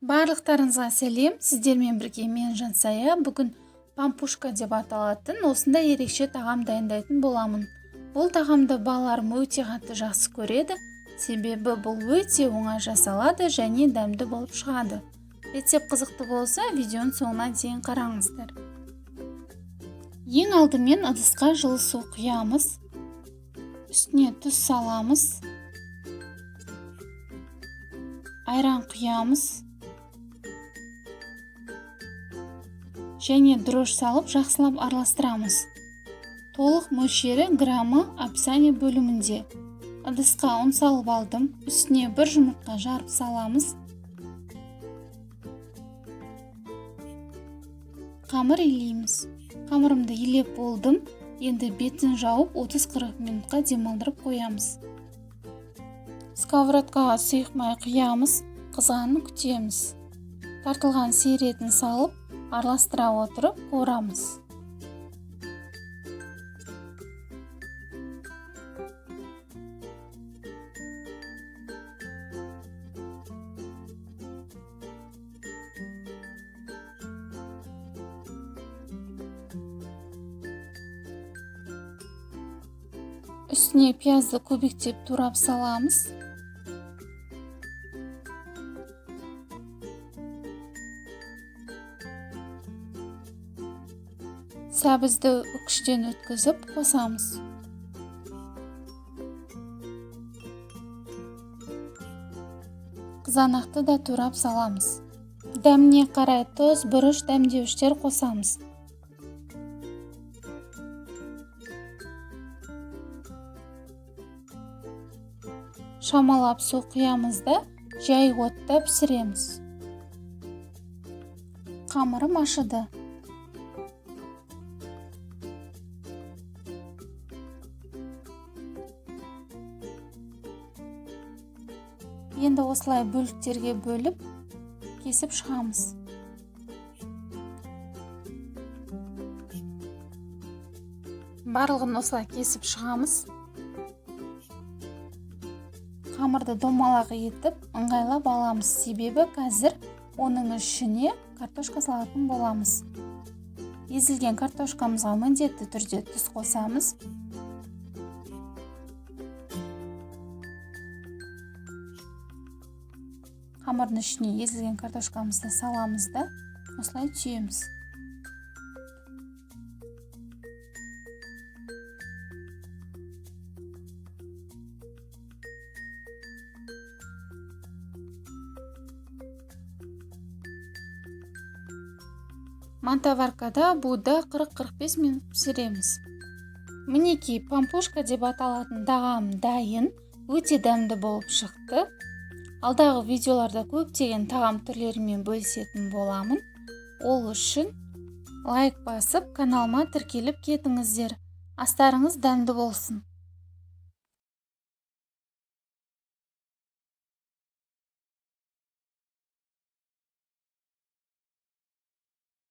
Барлықтарыңызға сәлем, сіздермен бірге мен Жансая. Бүгін пампушка деп аталатын осындай ерекше тағам дайындайтын боламын. Бұл тағамды балаларым өте қатты жақсы көреді, себебі бұл өте оңай жасалады және дәмді болып шығады. Рецепт қызықты болса, видеоның соңына дейін қараңыздар. Ең алдымен ыдысқа жылы су құямыз, үстіне тұз саламыз, айран құямыз және дрожь салып жақсылап араластырамыз. Толық мөлшері граммы описание бөлімінде. Ыдысқа ұн салып алдым, үстіне бір жұмыртқа жарып саламыз. Қамыр илейміз. Қамырымды илеп болдым, енді бетін жауып 30-40 минутқа демалдырып қоямыз. Сковородкаға сұйық май құямыз, қызғанын күтеміз. Тартылған сиыр етін салып, араластыра отырып қуырамыз. Үстіне пиязды көбіктеп турап саламыз. Сәбізді үкіштен өткізіп қосамыз. Қызанақты да турап саламыз. Дәміне қарай тұз, бұрыш, дәмдеуіштер қосамыз. Шамалап су құямыз да жай отта пісіреміз. Қамырым ашыды. Енді осылай бөліктерге бөліп, кесіп шығамыз. Барлығын осылай кесіп шығамыз. Қамырды домалақ етіп, ыңғайлап аламыз, себебі қазір оның ішіне картошка салатын боламыз. Езілген картошкамызға міндетті түрде тұз қосамыз. Қамырдың ішіне езілген картошкамызды саламыз да, осылай түйеміз. Мантоваркада буда 40-45 минут пісіреміз. Мінекей пампушка деп аталатын тағам дайын, өте дәмді болып шықты. Алдағы видеоларда көптеген тағам түрлерімен бөлісетін боламын. Ол үшін лайк басып, каналыма тіркеліп кетіңіздер. Астарыңыз дәмді болсын.